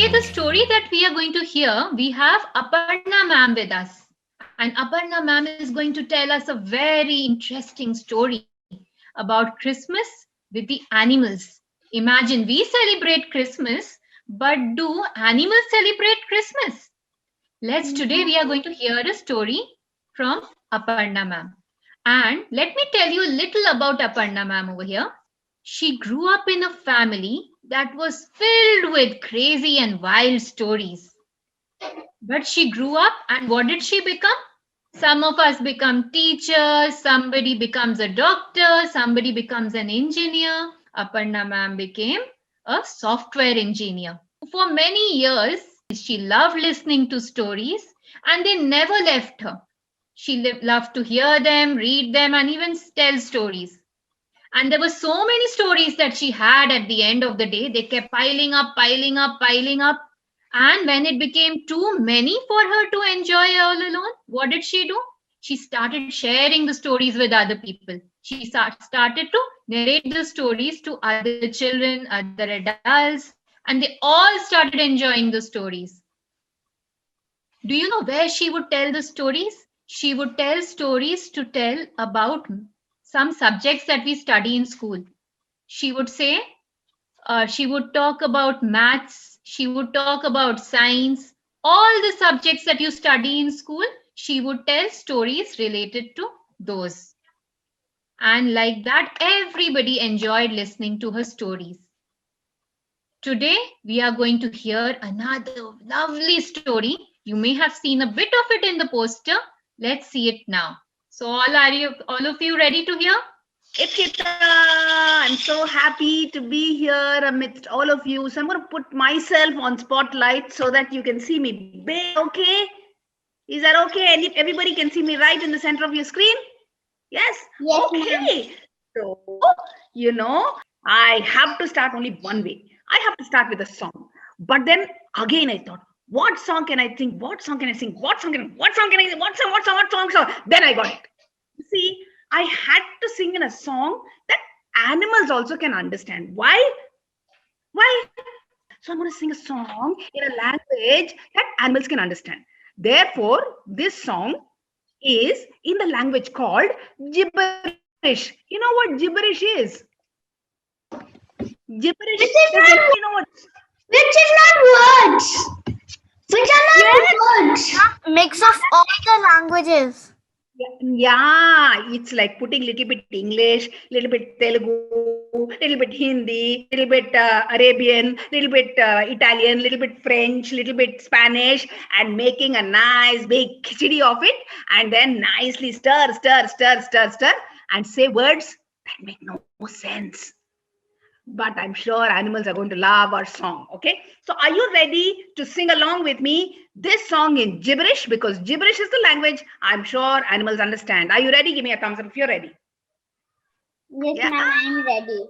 Today, the story that we are going to hear, we have Aparna ma'am with us. And Aparna ma'am is going to tell us a very interesting story about Christmas with the animals. Imagine we celebrate Christmas, but do animals celebrate Christmas? Today we are going to hear a story from Aparna ma'am. And let me tell you a little about Aparna ma'am over here. She grew up in a family that was filled with crazy and wild stories. But she grew up, and what did she become? Some of us become teachers, somebody becomes a doctor, somebody becomes an engineer. Aparna ma'am became a software engineer. For many years, she loved listening to stories and they never left her. She loved to hear them, read them, and even tell stories. And there were so many stories that she had at the end of the day. They kept piling up, piling up, piling up. And when it became too many for her to enjoy all alone, what did she do? She started sharing the stories with other people. She started to narrate the stories to other children, other adults, and they all started enjoying the stories. Do you know where she would tell the stories? She would tell stories to tell about some subjects that we study in school. She would say, she would talk about maths, she would talk about science, all the subjects that you study in school, she would tell stories related to those. And like that, everybody enjoyed listening to her stories. Today, we are going to hear another lovely story. You may have seen a bit of it in the poster. Let's see it now. So, all of you ready to hear? Ikita, I'm so happy to be here amidst all of you. So I'm going to put myself on spotlight so that you can see me big. Okay? Is that okay? And everybody can see me right in the center of your screen? Yes? Yes, okay. So, I have to start only one way. I have to start with a song. But then again, I thought, what song can I think? What song can I sing? What song can I sing? What song? Then I got it. You see, I had to sing in a song that animals also can understand. Why? So I'm going to sing a song in a language that animals can understand. Therefore, this song is in the language called gibberish. You know what gibberish is? Gibberish. You know what? Which is not words. Which are not words. Mix of all the languages. Yeah, it's like putting little bit English, little bit Telugu, little bit Hindi, little bit Arabian, little bit Italian, little bit French, little bit Spanish, and making a nice big khichdi of it, and then nicely stir, and say words that make no sense. But I'm sure animals are going to love our song. Okay, so are you ready to sing along with me this song in gibberish? Because gibberish is the language I'm sure animals understand. Are you ready? Give me a thumbs up if you're ready. Yes, ma'am, I'm ready.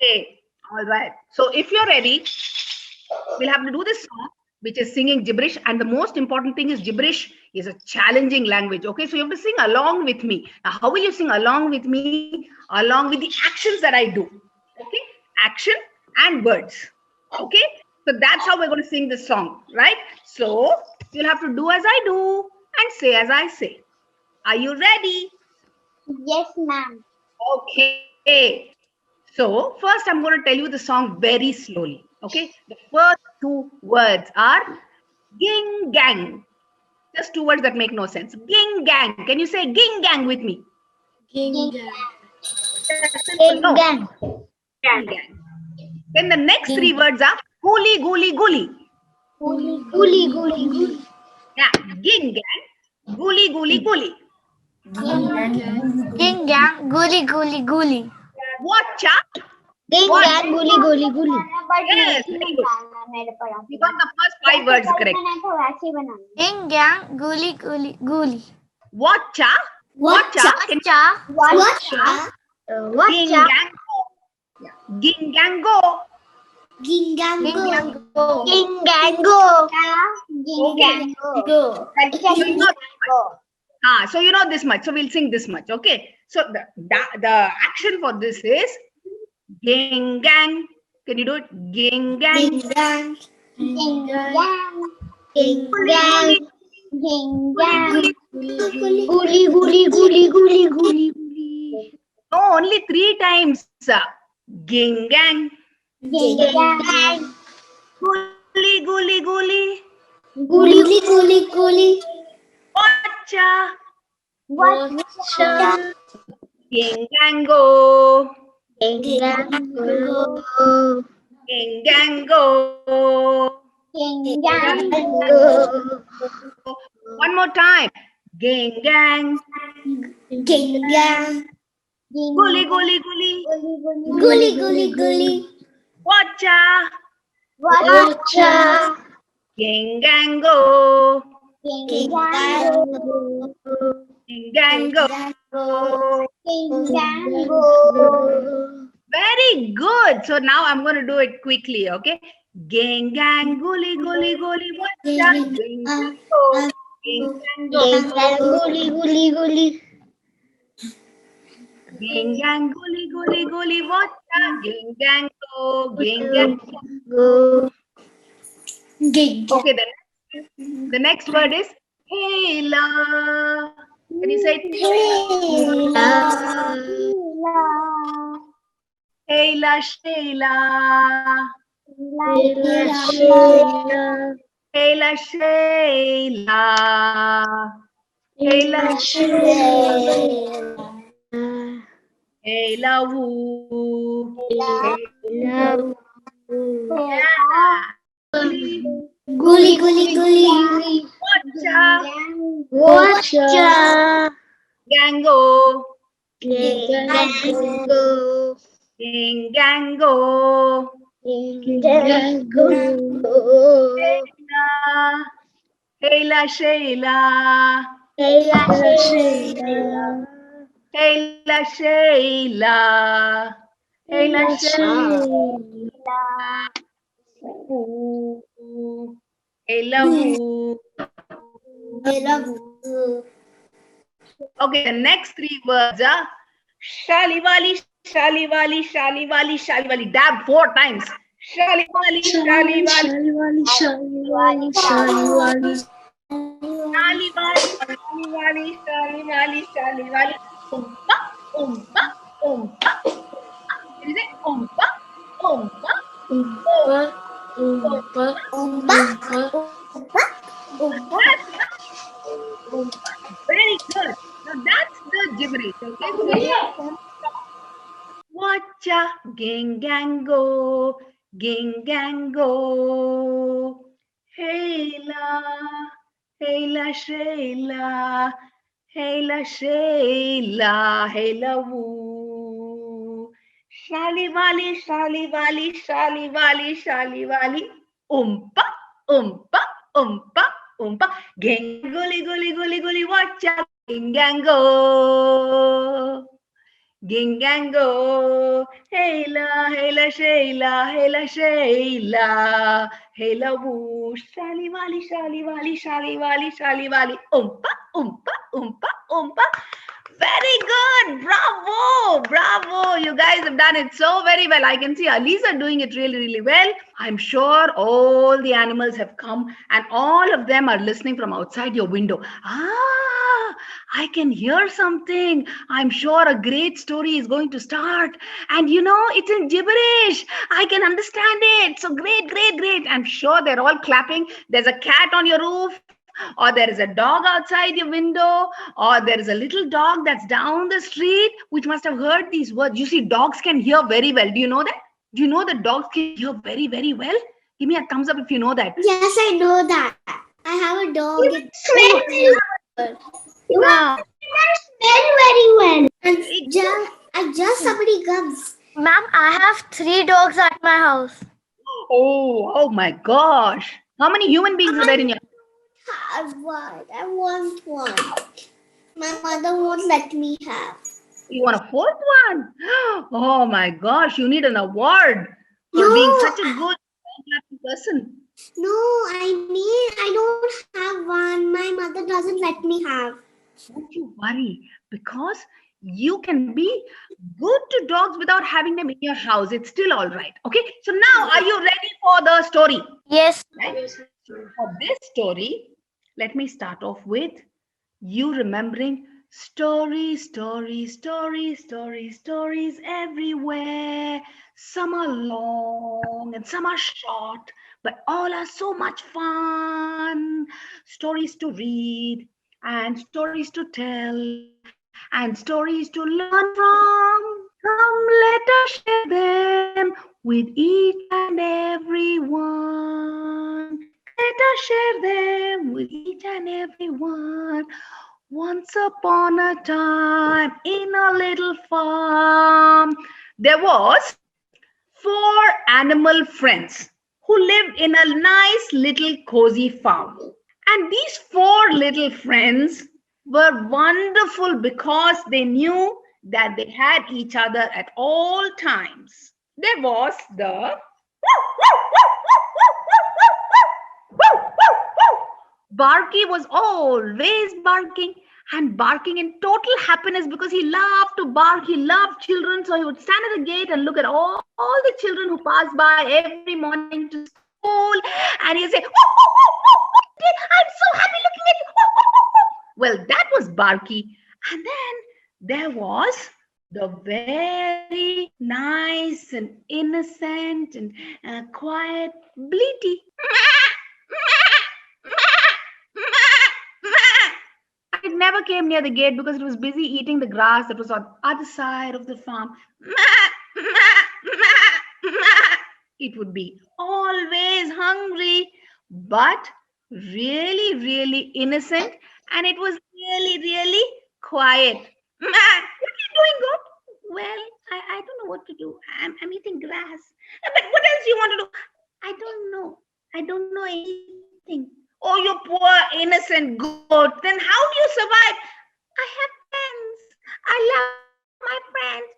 Okay, all right. So if you're ready, we'll have to do this song, which is singing gibberish. And the most important thing is gibberish is a challenging language. Okay, so you have to sing along with me. Now, how will you sing along with me? Along with the actions that I do. Okay, action and words. Okay, so that's how we're going to sing this song, right? So you'll have to do as I do and say as I say. Are you ready? Yes, ma'am. Okay. So first I'm going to tell you the song very slowly. Okay, the first two words are ging gang. Just two words that make no sense. Ging gang. Can you say ging gang with me? Ging No. gang. Gang. Then the next three words are gooly, gooly, gooly. Guli. Yeah, ging gang, gooly, gooly, gooly. Ging gang, guli. Watcha. Ging gang, guli. Yes, very good. You got the first five words correct. Ging gang, guli. Watcha. Watcha. Ging gang. Ging gang go. Gingango. So you know this much. So we'll sing this much. Okay. So the action for this is ging gang. Can you do it? Ging gang. Ging gang. Ging gang. Ging gang. Guli guli guli guli guli guli. No, only 3 times. Ging gang. Ging gang. Guli guli guli. Guli guli guli. Wacha. Watcha. Ging gang go. Ging gang go. Ging gang go. Ging gang go. One more time. Ging gang. Ging gang. Guli guli guli. Guli guli guli. Wacha. Watcha. Ging gang go. Ging gang go. Ging gang go. Ging gang go. Very good. So now I'm going to do it quickly, okay? Gang gang guli guli guli wacha. Gang gang go. Gang gang go. Ging gang guli guli guli. Gang gang guli guli guli wacha. Gang gang go. Gang gang Go. Ging. Okay, the next word is Hela. Can you say it? Hela Sheila. Hela Sheila. Hela Hela woo. Guli guli guli. Wacha. Watcha. Gango. Gango. Gango. Gango. Hela Sheila. Hela Hela Sheila. Hela Sheila. Hela woo. Okay, the next 3 words are Shalivali, Shalivali, Shalivali, Shalivali. Dab 4 times. Shalivali, Shalivali, Shalivali, Shalivali, Shalivali, Shalivali. Umpa, umpa, umpa. Is it umpa, umpa, Very good. So that's the gibberish. Okay. Wacha, gengango, gengango. Hela, hela Sheila, hela Sheila, hela woo. Shalivali, Shalivali, Shalivali, Shalivali. Umpa, umpa, umpa, umpa. Genguli, guli, guli, guli, wacha, gengango. Gingango, Hela, Hela Sheila, Hela Sheila, Hela woo, Shalivali, Shalivali, Shalivali, Shalivali, umpa, umpa, umpa, umpa. Very good, bravo, bravo. You guys have done it so very well. I can see Alisa doing it really, really well. I'm sure all the animals have come and all of them are listening from outside your window. I can hear something. I'm sure a great story is going to start. And you know, it's in gibberish. I can understand it. So great, great, great. I'm sure they're all clapping. There's a cat on your roof, or there is a dog outside your window, or there is a little dog that's down the street, which must have heard these words. You see, dogs can hear very well. Do you know that? Do you know that dogs can hear very, very well? Give me a thumbs up if you know that. Yes, I know that. I have a dog. It smells very well. Wow. It smells very well. And just somebody comes. Ma'am, I have 3 dogs at my house. Oh my gosh. How many human beings are there in your Have one. I want one. My mother won't let me have. You want a 4th one? Oh my gosh, you need an award for No. being such a good person. No, I don't have one. My mother doesn't let me have. Don't you worry, because You can be good to dogs without having them in your house. It's still all right. Okay. So now, are you ready for the story? Yes. Right? So for this story, let me start off with you remembering stories, stories, stories, stories, stories everywhere. Some are long and some are short, but all are so much fun. Stories to read and stories to tell and stories to learn from. Come, let us share them with each and every one. Let us share them with each and every one. Once upon a time, in a little farm, there was 4 animal friends who lived in a nice little cozy farm. And these 4 little friends were wonderful because they knew that they had each other at all times. There was the Barky was always barking and barking in total happiness because he loved to bark. He loved children. So he would stand at the gate and look at all the children who passed by every morning to school. And he'd say, I'm so happy looking at you. Well, that was Barky. And then there was the very nice and innocent and quiet Bleaty. It never came near the gate because it was busy eating the grass that was on the other side of the farm. It would be always hungry, but really, really innocent, and it was really, really quiet. What are you doing, goat? Well, I don't know what to do. I'm eating grass. But what else do you want to do? I don't know. I don't know anything. Oh, you poor innocent goat. Then how do you survive? I have friends. I love my friends.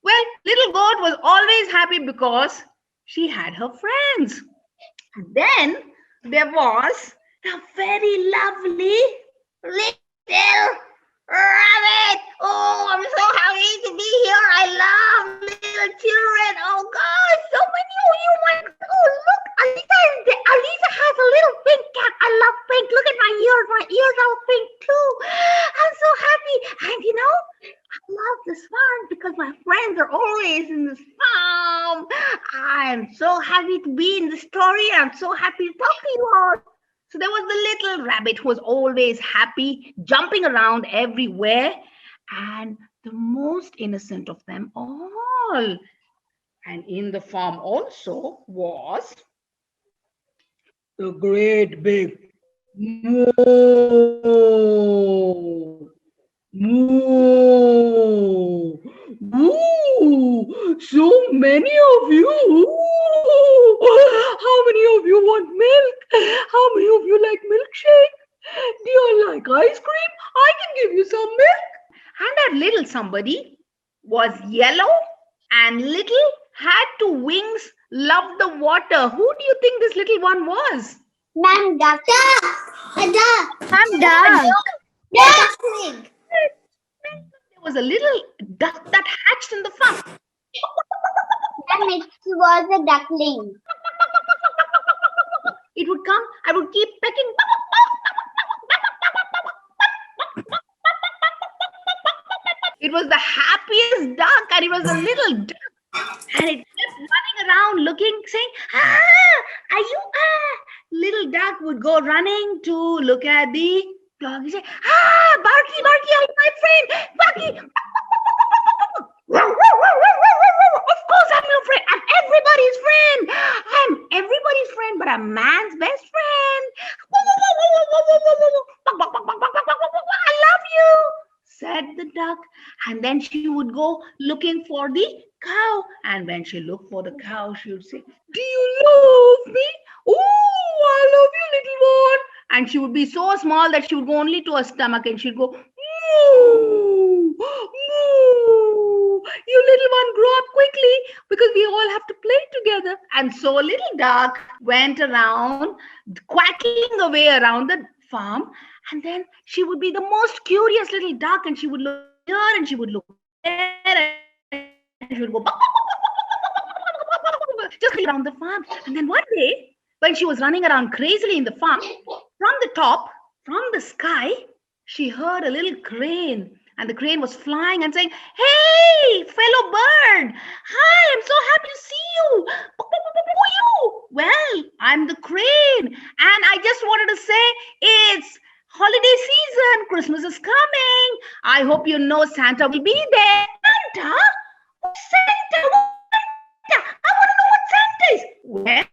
Well, little goat was always happy because she had her friends. And then there was a very lovely little rabbit. Oh, I'm so happy to be here. I love little children. Oh, God, so many of you. Oh, look, Alisa is there. Alisa has a little pink cap. I love pink. Look at my ears. My ears are pink too. I'm so happy. And you know, I love this farm because my friends are always in this farm. I'm so happy to be in the story. I'm so happy to talk to you all. So there was the little rabbit who was always happy, jumping around everywhere, and the most innocent of them all. And in the farm also was the great big moo. Moo. Moo. So many of you. How many of you want milk? How many of you like milkshake? Do you like ice cream? I can give you some milk. And that little somebody was yellow and little, had 2 wings, loved the water. Who do you think this little one was? Ma'am, duck. I'm done. Duckling. There was a little duck that hatched in the farm. Ma'am, it was a duckling. It would come, I would keep pecking. It was the happiest duck, and it was a little duck. And it kept running around looking, saying, are you? Little duck would go running to look at the dog. He said, Barky, Barky, are you my friend? Barky. Of course I'm your friend. I'm everybody's friend. I'm everybody's friend, but I'm man's best friend. I love you, said the duck. And then she would go looking for the cow. And when she looked for the cow, she would say, do you love me? Oh, I love you, little one. And she would be so small that she would go only to her stomach, and she'd go, moo, moo. You little one, grow up quickly because we all have to play together. And so little duck went around quacking away around the farm. And then she would be the most curious little duck, and she would look here and she would look there and she would go just around the farm. And then one day, when she was running around crazily in the farm, from the top, from the sky, she heard a little crane. And the crane was flying and saying, "Hey, fellow bird. Hi, I'm so happy to see you. Who are you?" "Well, I'm the crane. And I just wanted to say it's holiday season. Christmas is coming. I hope you know Santa will be there." "Santa? Who's Santa? Santa? I want to know what Santa is." "Well,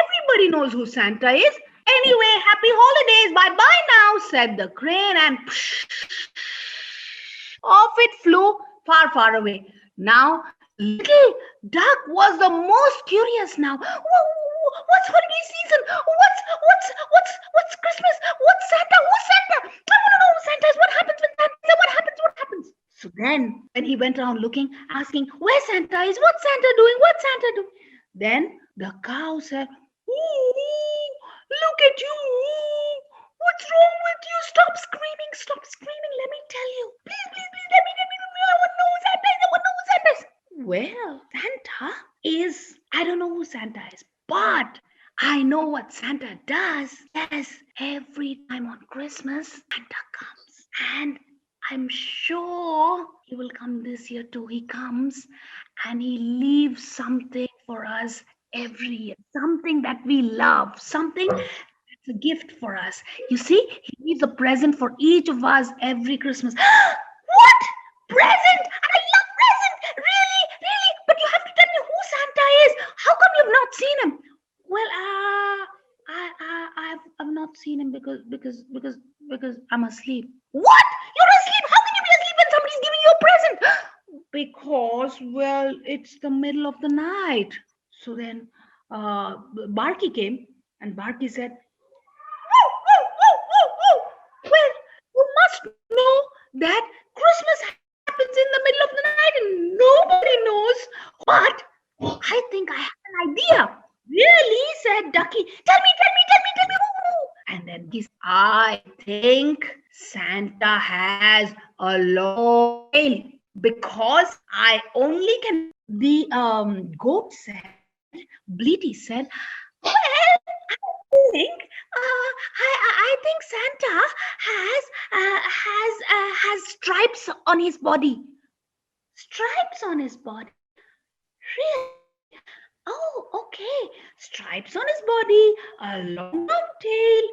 everybody knows who Santa is. Anyway, happy holidays. Bye-bye now," said the crane, and off it flew far, far away. Now, little duck was the most curious now. What's holiday season? What's Christmas? What's Santa? Who's Santa? I want to know who Santa is. What happens with Santa? What happens? What happens? So then, when he went around looking, asking where Santa is, what's Santa doing? What's Santa doing? Then the cow said, "Ooh, look at you. What's wrong with you? Stop screaming. Stop screaming. Let me tell you. Please, please, please, let me. I want to know who Santa is. I want to know who Santa is." "Well, Santa is, I don't know who Santa is, but I know what Santa does. Yes, every time on Christmas, Santa comes. And I'm sure he will come this year too. He comes and he leaves something for us every year. Something that we love. Something that's a gift for us. You see, he leaves a present for each of us every Christmas." "What? Present? I love present. Really? Really? But you have to tell me who Santa is. How come you've not seen him?" "Well, I've not seen him because I'm asleep." "What? You're asleep? How can you be asleep when somebody's giving you a present?" "Because, well, it's the middle of the night." So then Barky came, and Barky said, "Woo, woo, woo, woo, woo. Well, you must know that Christmas happens in the middle of the night and nobody knows what. I think I have an idea." "Really?" said Ducky. Tell me. Woo." And then he said, "I think Santa has a long tail because I only can." The goat said, Bleaty said, "Well, I think Santa has stripes on his body." "Stripes on his body? Really? Oh, okay. Stripes on his body, a long tail,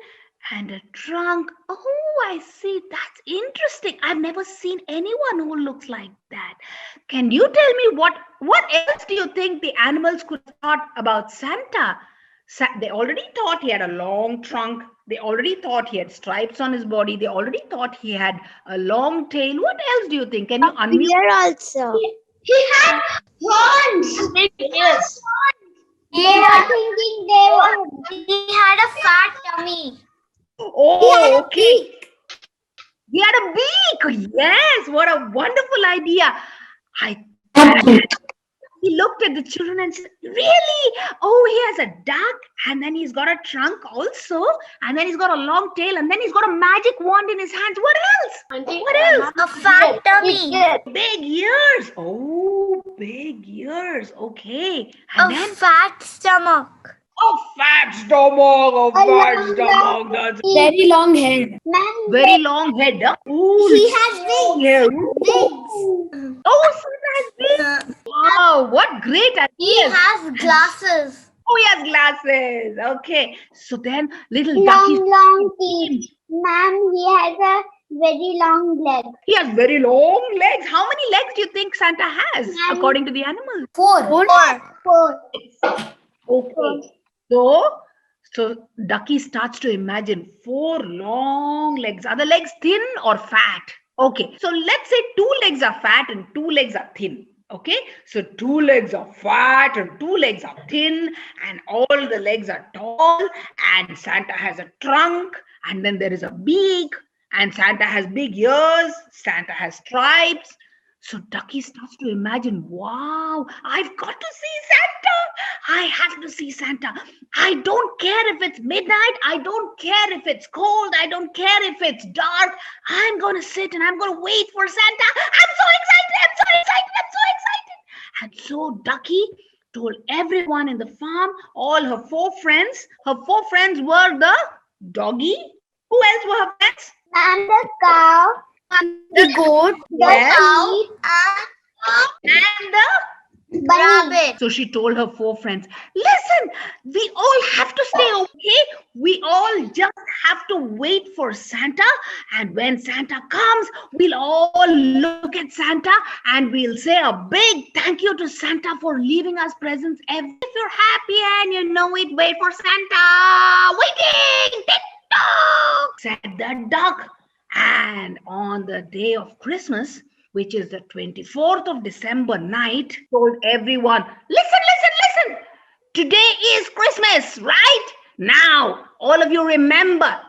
and a trunk. Oh, I see. That's interesting. I've never seen anyone who looks like that. Can you tell me what else do you think the animals could have thought about Santa?" They already thought he had a long trunk. They already thought he had stripes on his body. They already thought he had a long tail. What else do you think? Can you unmute? Here also. He had horns. Yes. They were thinking he had a fat tummy. Oh, okay. He had a beak. Yes, what a wonderful idea. He looked at the children and said, "Really? Oh, he has a duck, and then he's got a trunk also, and then he's got a long tail, and then he's got a magic wand in his hands. What else? What else? A fat tummy. Big ears. Oh, big ears. Okay. And then Fat stomach. a fat stomach. That's Very long head. very long head. Huh? Ooh, He has wings. yeah. Wings. Oh, Santa has wings. Wow, what great He ideas. has glasses. Oh, he has glasses. Okay. So then little Ducky, Long teeth. Ma'am, he has a very long leg. he has very long legs. How many legs do you think Santa has, according to the animals? Four. Okay. So Ducky starts to imagine 4 long legs. Are the legs thin or fat? Okay. So let's say 2 legs are fat and 2 legs are thin. Okay. So 2 legs are fat and 2 legs are thin, and all the legs are tall, and Santa has a trunk, and then there is a beak, and Santa has big ears. Santa has stripes. So Ducky starts to imagine, wow, I've got to see Santa. I have to see Santa. I don't care if it's midnight. I don't care if it's cold. I don't care if it's dark. I'm going to sit and I'm going to wait for Santa. I'm so excited. I'm so excited. I'm so excited. And so Ducky told everyone in the farm, all her four friends. Her four friends were the doggy. Who else were her friends? And the cow. The goat. The Yes. cow. And the Bunny. So she told her four friends, listen, we all have to stay okay. We all just have to wait for Santa. And when Santa comes, we'll all look at Santa and we'll say a big thank you to Santa for leaving us presents. If you're happy and you know it, wait for Santa. Waiting. Tick-tock, said the duck. And on the day of Christmas, which is the 24th of December night, told everyone, listen. Today is Christmas, right? Now, all of you remember,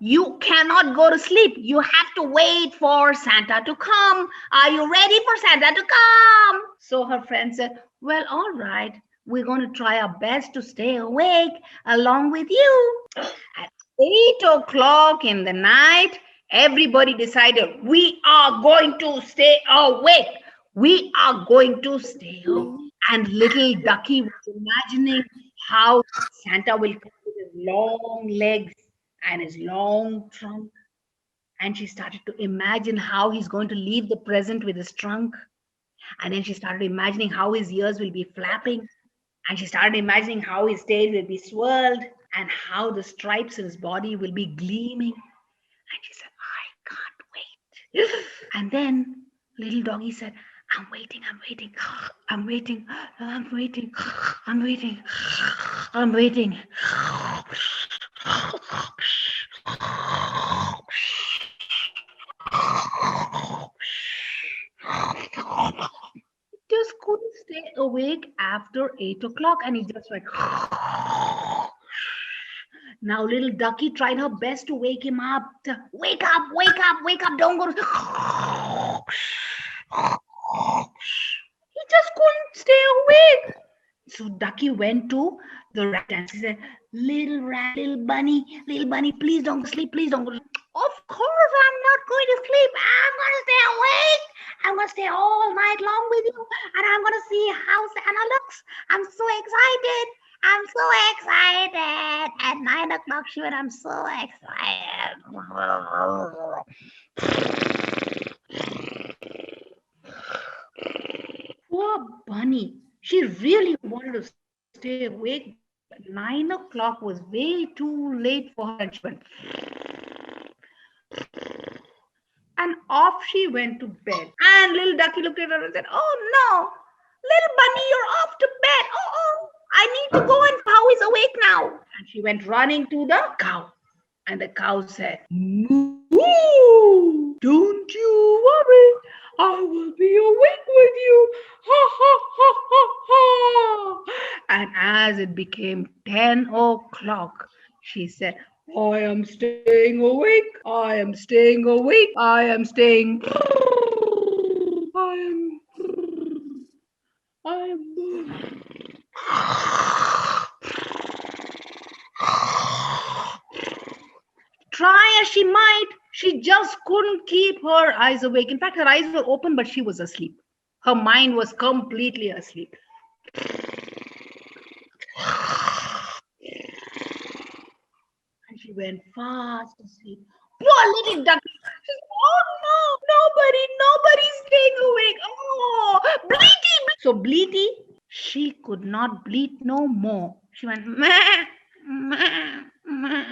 you cannot go to sleep. You have to wait for Santa to come. Are you ready for Santa to come? So her friend said, well, all right. We're going to try our best to stay awake along with you. At 8 o'clock in the night, everybody decided we are going to stay awake. We are going to stay awake. And little Ducky was imagining how Santa will come with his long legs and his long trunk. And she started to imagine how he's going to leave the present with his trunk. And then she started imagining how his ears will be flapping. And she started imagining how his tail will be swirled and how the stripes in his body will be gleaming. And she said, I can't wait. And then little doggy said, I'm waiting. Just couldn't stay awake after 8 o'clock, and he just went. Now little Ducky tried her best to wake him up. Wake up, don't go to. He just couldn't stay awake. So Ducky went to the rat and she said, little rat, little bunny, please don't go to sleep, please don't go to sleep. Of course I'm not going to sleep. I'm going to stay awake. I'm going to stay all night long with you. And I'm going to see how Santa looks. I'm so excited. At 9 o'clock, she went, I'm so excited. Poor bunny. She really wanted to stay awake. But 9 o'clock was way too late for her. And she went. And off she went to bed. And little Ducky looked at her and said, oh no, little bunny, you're off to bed. Oh, I need to go and cow is awake now. And she went running to the cow. And the cow said, moo, don't you worry. I will be awake with you. Ha, ha, ha, ha, ha. And as it became 10 o'clock, she said, I am staying awake. I am staying. Try as she might, she just couldn't keep her eyes awake. In fact, her eyes were open, but she was asleep. Her mind was completely asleep. And she went fast asleep. Poor little ducky. She said, oh no, nobody's staying awake. Oh, Bleaty. So Bleaty, she could not bleat no more. She went, meh, meh, meh,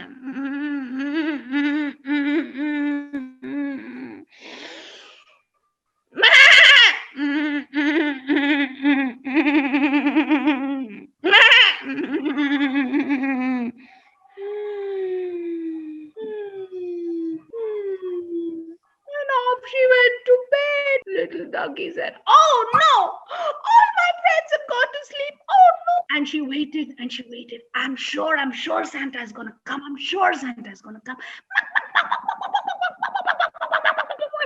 she went to bed. Little Ducky said, oh no, all my friends have gone to sleep. Oh no. And she waited. I'm sure Santa is going to come.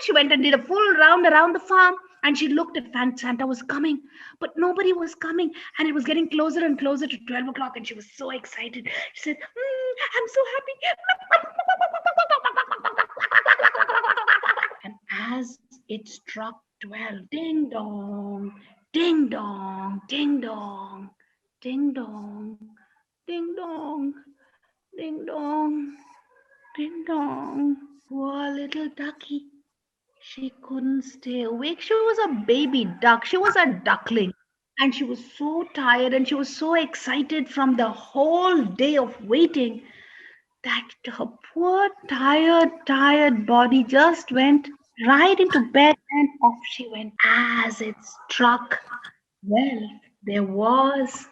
She went and did a full round around the farm, and she looked if Santa was coming, but nobody was coming, and it was getting closer and closer to 12 o'clock, and she was so excited. She said, I'm so happy. And as it struck 12, ding dong, ding dong, ding dong, ding dong, ding dong, ding dong, ding dong. Poor little ducky. She couldn't stay awake. She was a baby duck. She was a duckling. And she was so tired and she was so excited from the whole day of waiting that her poor, tired body just went right into bed and off she went. As it struck 12, there was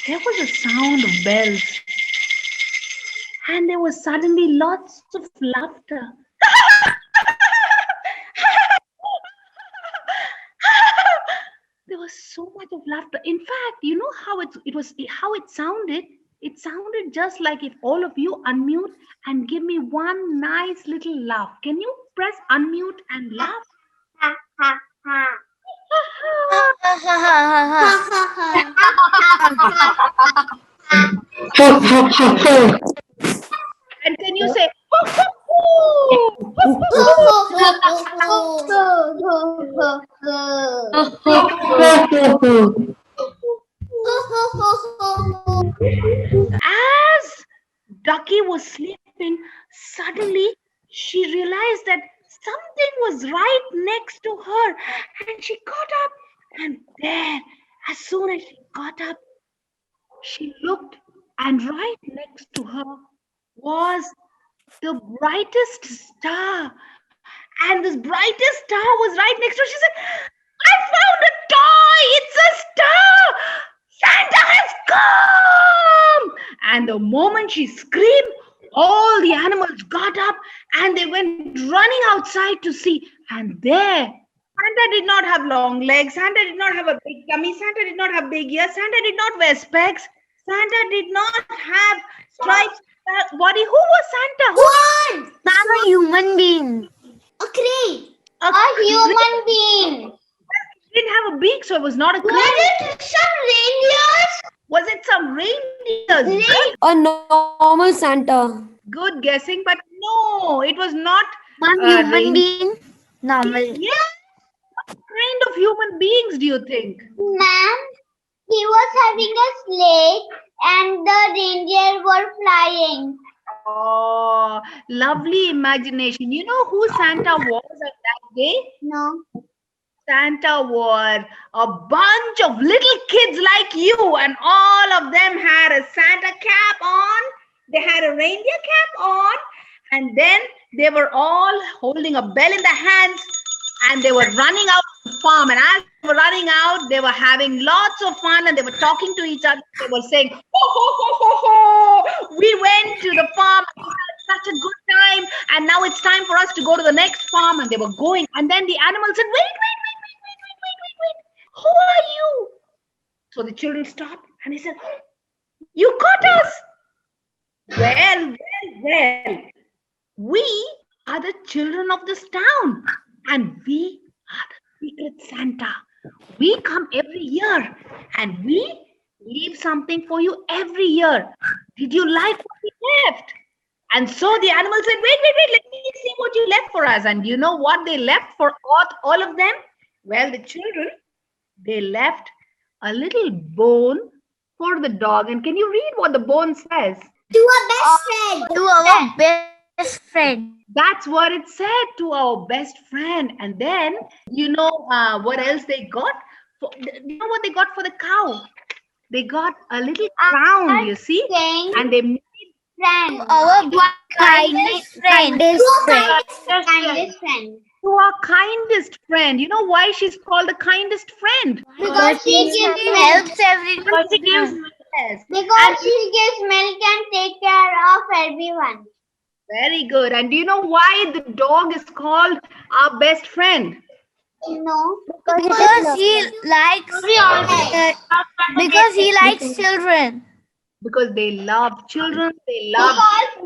a sound of bells. And there was suddenly lots of laughter. There was so much of laughter. In fact, you know how it sounded? It sounded just like if all of you unmute and give me one nice little laugh. Can you press unmute and laugh? And can you say, as Ducky was sleeping, suddenly she realized that something was right next to her, and she got up, and there, as soon as she got up, she looked, and right next to her was the brightest star. And this brightest star was right next to her. She said, I found a toy! It's a star! Santa has come! And the moment she screamed, all the animals got up and they went running outside to see. And there, Santa did not have long legs. Santa did not have a big tummy. Santa did not have big ears. Santa did not wear specs. Santa did not have stripes. Body. Who was Santa? What? I'm a human being. A crane. A A human being. Didn't have a beak, so it was not a crane. Was it some reindeers? Was it some reindeers? A normal Santa. Good guessing, but no, it was not. I'm a human being. Normal. Yeah. What kind of human beings do you think? Ma'am, he was having a sleigh and the reindeer were flying. Oh, lovely imagination. You know who Santa was at that day? No. Santa was a bunch of little kids like you, and all of them had a Santa cap on. They had a reindeer cap on, and then they were all holding a bell in their hands, and they were running out to the farm. And as they were running out, they were having lots of fun, and they were talking to each other. They were saying, "Ho ho ho ho ho! We went to the farm. We had such a good time, and now it's time for us to go to the next farm." And they were going, and then the animals said, "Wait! Who are you?" So the children stopped and they said, "You caught us." Well. We are the children of this town, and we are the secret Santa. We come every year and we leave something for you every year. Did you like what we left? And so the animals said, wait, let me see what you left for us. And you know what they left for all of them? Well, the children, they left a little bone for the dog. And can you read what the bone says? To our best friend. To our best friend. That's what it said, to our best friend. And then, you know what else they got? You know what they got for the cow? They got a little crown, you see? And they made Friend. Our kindest friend. Kindest friend. to our kindest friend. You know why she's called the kindest friend? Because she gives milk. helps everyone. Because she gives yes. Because she gives milk and take care of everyone. Very good. And do you know why the dog is called our best friend? No. Because he likes We all like. because he likes children. because they love children. They love.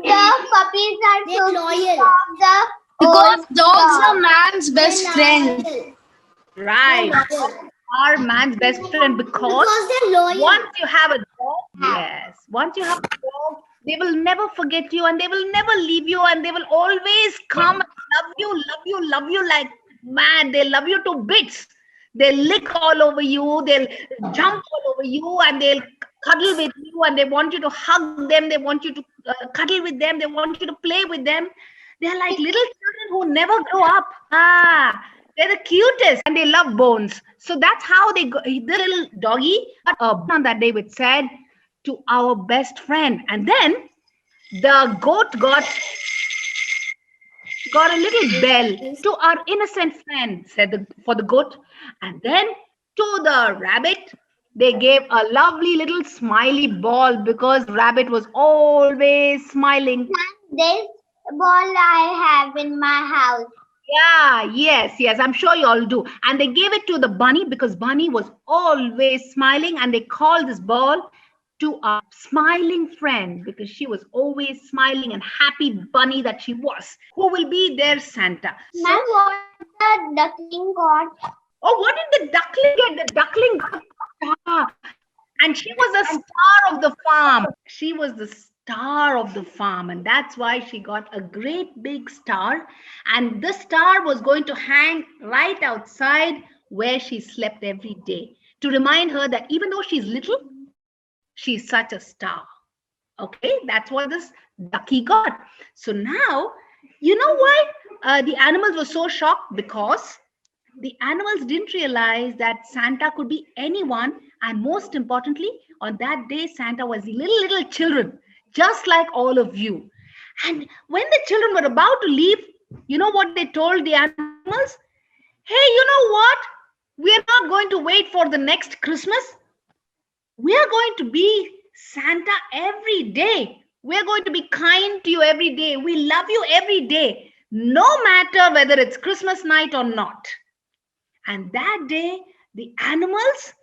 Because the puppies are so loyal. of the Because old dogs dog. are man's best friend. Right. Are man's best friend because they're loyal. once you have a dog, yes, once you have a dog, they will never forget you and they will never leave you and they will always come and love you like mad. They love you to bits. They'll lick all over you, they'll jump all over you, and they'll cuddle with you and they want you to hug them, they want you to cuddle with them, they want you to play with them. They're like little children who never grow up. They're the cutest and they love bones. So that's how they go. The little doggy on that day which said to our best friend. And then the goat got a little bell to our innocent friend, for the goat. And then to the rabbit, they gave a lovely little smiley ball because rabbit was always smiling. This ball I have in my house. Yeah, yes, I'm sure you all do. And they gave it to the bunny because bunny was always smiling, and they called this ball to our smiling friend because she was always smiling and happy bunny that she was, who will be their Santa. Ma'am, what the duckling got? Oh, what did the duckling get? The duckling got a star. And she was the star of the farm. She was the star of the farm. And that's why she got a great big star. And the star was going to hang right outside where she slept every day to remind her that even though she's little, she's such a star. Okay, that's what this ducky got. So now, you know why the animals were so shocked? Because the animals didn't realize that Santa could be anyone. And most importantly, on that day, Santa was the little children, just like all of you. And when the children were about to leave, you know what they told the animals? Hey, you know what? We're not going to wait for the next Christmas. We are going to be Santa every day. We're going to be kind to you every day. We love you every day, no matter whether it's Christmas night or not. And that day, the animals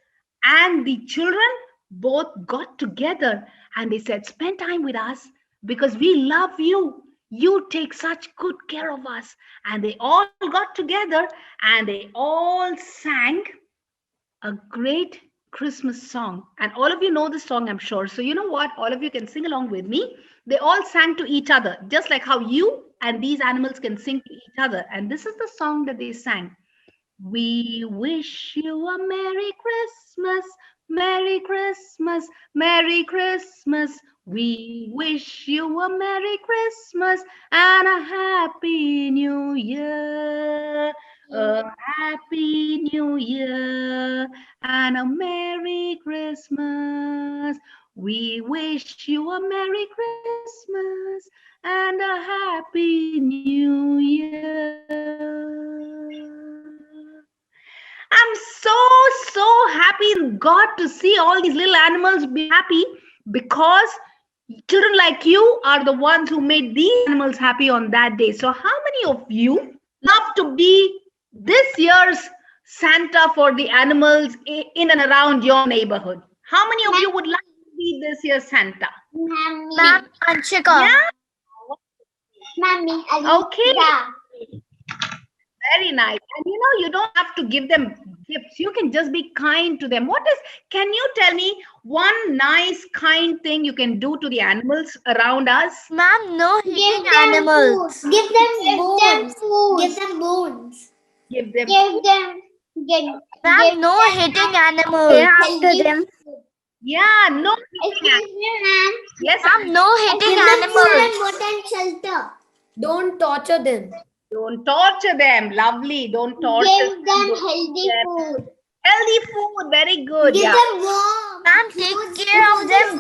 and the children both got together and they said, spend time with us because we love you. You take such good care of us. And they all got together and they all sang a great Christmas song. And all of you know this song, I'm sure. So you know what? All of you can sing along with me. They all sang to each other, just like how you and these animals can sing to each other. And this is the song that they sang. We wish you a Merry Christmas, Merry Christmas, Merry Christmas. We wish you a Merry Christmas and a Happy New Year. A Happy New Year and a Merry Christmas. We wish you a Merry Christmas and a Happy New Year. I'm so happy in God to see all these little animals be happy because children like you are the ones who made these animals happy on that day. So how many of you love to be this year's Santa for the animals in and around your neighborhood? How many of you would like to be this year's Santa? Ma'am, Anshika. Yeah? Mommy. Okay. Yeah. Very nice. And you know, you don't have to give them gifts. You can just be kind to them. Can you tell me one nice, kind thing you can do to the animals around us? Ma'am, no hitting them animals. food. Give them food. Give them bones. Give them. Ma'am, no hitting animals. After them. Yeah, no. Excuse me, ma'am. Yes, Ma'am, no hitting animals. Water and shelter. Don't torture them. don't torture them. Lovely. Don't torture Give them Don't healthy food. Healthy food. Very good. Give Yeah. them warm. Ma'am, take care of them.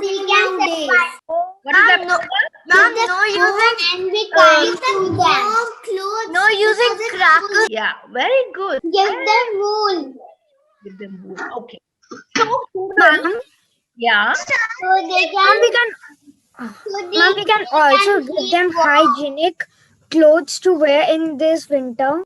What is that? Ma'am, Ma'am, no using And be kind to them. no using crackers. Yeah, very good. Give them wool. Give them wood. Okay. So, yeah. So they can. Ma'am, we can also give them hygienic clothes to wear in this winter.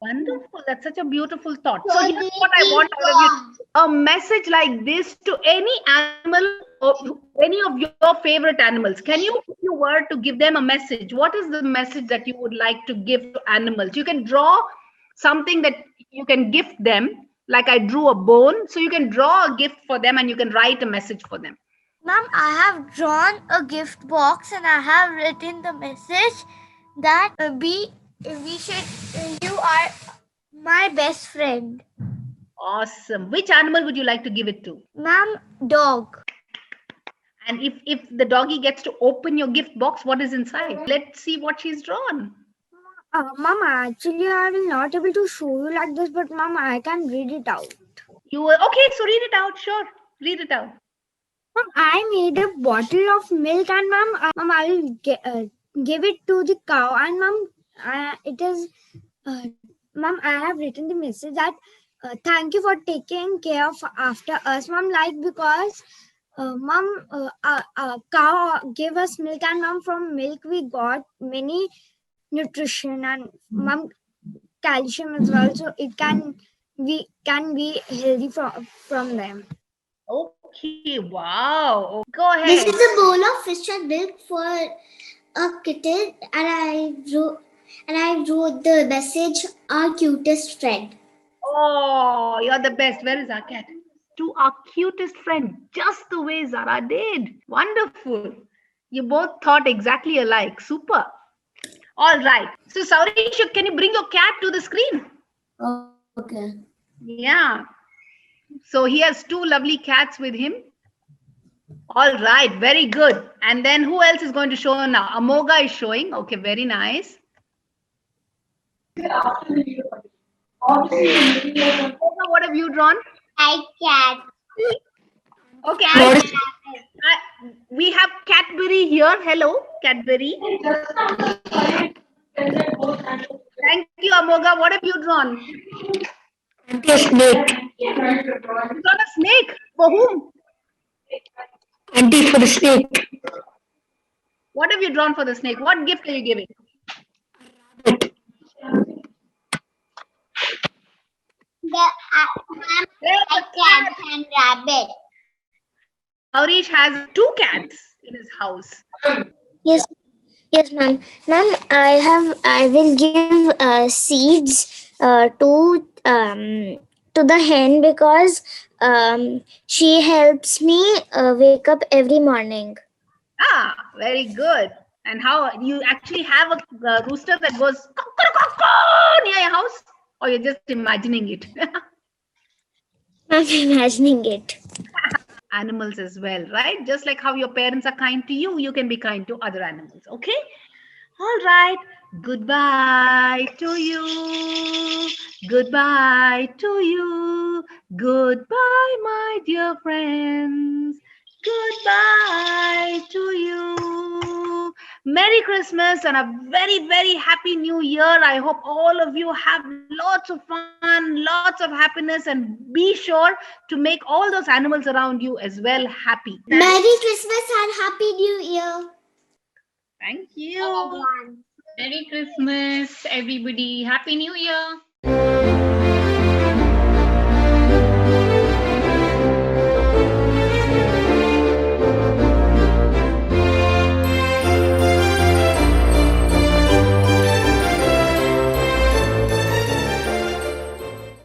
Wonderful. That's such a beautiful thought. So here's what I want out of you. A message like this to any animal or any of your favorite animals. Can you, if you were to give them a message, what is the message that you would like to give to animals? You can draw something that you can gift them, like I drew a bone. So you can draw a gift for them and you can write a message for them. Ma'am, I have drawn a gift box and I have written the message that you are my best friend. Awesome. Which animal would you like to give it to? Ma'am, dog. And if the doggy gets to open your gift box, what is inside? Let's see what she's drawn. Mom, actually, I will not able to show you like this, but Mom, I can read it out. You were okay, so read it out. Sure. Read it out. Mom, I made a bottle of milk, and Mom, I will give it to the cow. And Mom, it is, Mom, I have written the message that thank you for taking care of after us, Mom. Like because, Mom, cow gave us milk, and Mom, from milk we got many nutrition and Mom, calcium as well. So it can be healthy from them. Okay, wow. Go ahead. This is a bowl of fish and milk for a kitten, and I wrote the message, our cutest friend. Oh, you're the best. Where is our cat? To our cutest friend, just the way Zara did. Wonderful. You both thought exactly alike. Super. All right. So, Saurish, can you bring your cat to the screen? Okay. Yeah. So he has two lovely cats with him. All right. Very good. And then who else is going to show now? Amoga is showing. Okay. Very nice. Amoga, what have you drawn? I cat. Okay. We have Cadbury here. Hello, Cadbury. Thank you, Amoga. What have you drawn? A snake. You drawn a snake. For whom? Auntie for the snake. What have you drawn for the snake? What gift are you giving? A cat and rabbit. Aurish has two cats in his house. Yes, ma'am. Ma'am, I will give seeds to the hen because she helps me wake up every morning. Ah, very good. And how you actually have a rooster that goes near your house, or you're just imagining it? I'm imagining it. Animals as well, right? Just like how your parents are kind to you, you can be kind to other animals. Okay. All right. Goodbye to you. Goodbye to you. Goodbye, my dear friends. Goodbye to you. Merry Christmas and a very, very happy new year. I hope all of you have lots of fun, lots of happiness, and be sure to make all those animals around you as well happy. Merry Christmas and Happy New Year. Thank you. Merry Christmas, everybody. Happy New Year.